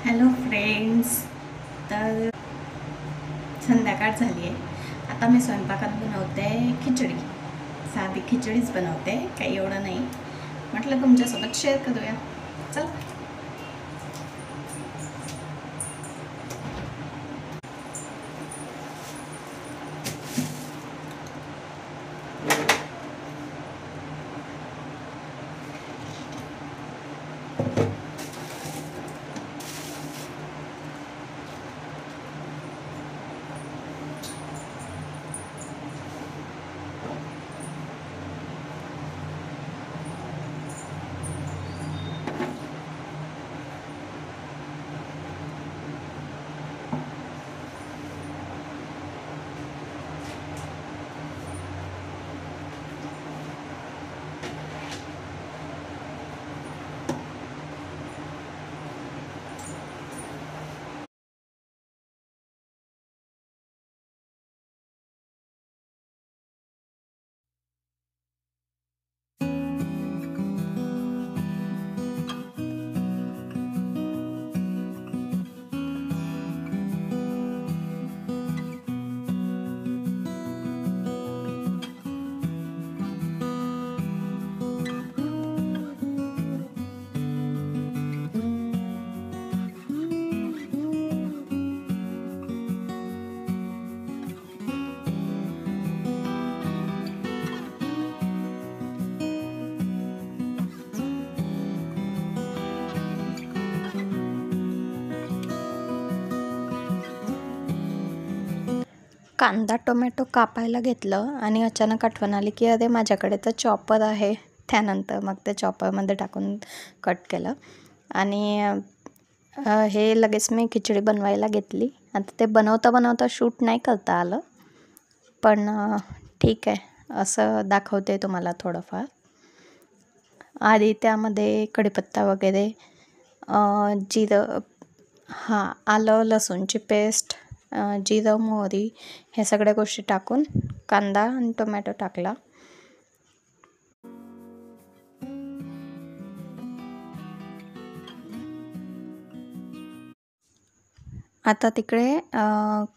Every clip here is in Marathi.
Hello friends. तर संध्याकाळ झाली आहे. आता मी स्वयंपाकात बनवते खिचडी. साधी खिचडीच बनवते, काही एवढं नाही. म्हटलं तुमच्यासोबत शेअर करूया. चला. कांदा टोमॅटो कापायला घेतलं आणि अचानक आठवण आली की अरे माझ्याकडे तर चॉपर आहे. त्यानंतर मग ते चॉपरमध्ये टाकून कट केलं आणि हे लगेच मी खिचडी बनवायला घेतली. आता ते बनवता बनवता शूट नाही करता आलं, पण ठीक आहे, असं दाखवते तुम्हाला थोडंफार. आधी त्यामध्ये कढीपत्ता वगैरे, जिरं, आलं लसूणची पेस्ट, जिरं मोहरी, ह्या सगळ्या गोष्टी टाकून कांदा आणि टोमॅटो टाकला. आता तिकडे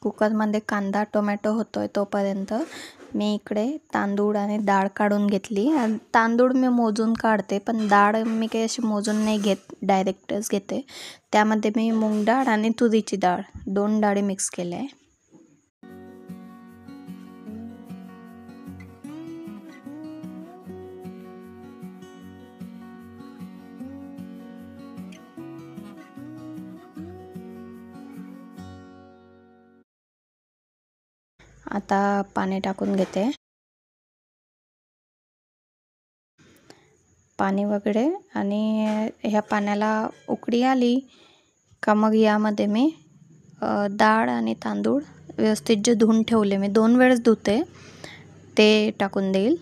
कुकरमध्ये कांदा टोमॅटो होतो आहे तोपर्यंत मी इकडे तांदूळ आणि डाळ काढून घेतली. तांदूळ मी मोजून काढते, पण डाळ मी काही अशी मोजून नाही घेत, डायरेक्टच घेते. त्यामध्ये मी मूग डाळ आणि तुरीची डाळ, 2 डाळी मिक्स केल्या आहे. आता पाणी टाकून घेते. पाणी वगैरे, आणि ह्या पाण्याला उकळी आली का मग यामध्ये मी डाळ आणि तांदूळ व्यवस्थित जे धुवून ठेवले, मी 2 वेळेस धुते, ते टाकून देईल.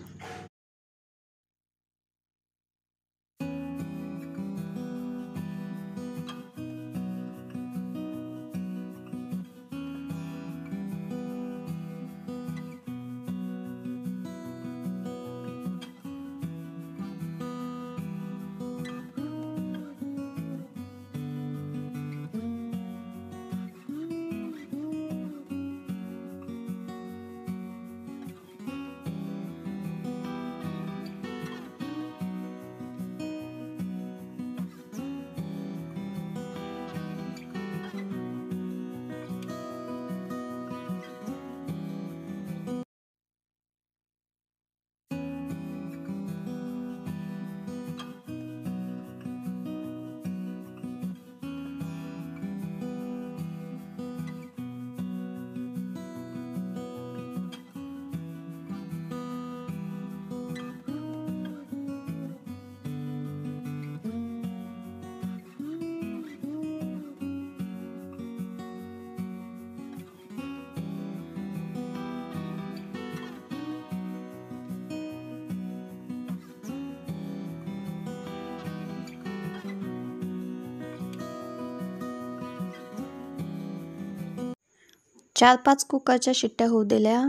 चार पाच कुकरच्या शिट्ट्या होऊ दिल्या.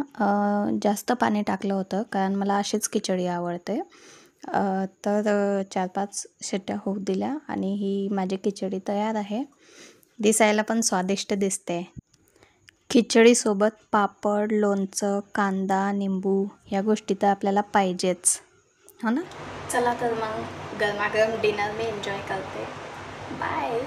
जास्त पाणी टाकलं होतं कारण मला अशीच खिचडी आवडते. तर 4-5 शिट्ट्या होऊ दिल्या आणि ही माझी खिचडी तयार आहे. दिसायला पण स्वादिष्ट दिसते. खिचडीसोबत पापड, लोणचं, कांदा, निंबू ह्या गोष्टी तर आपल्याला पाहिजेच, हो ना. चला तर मग गरमागरम डिनर मी एन्जॉय करते. बाय.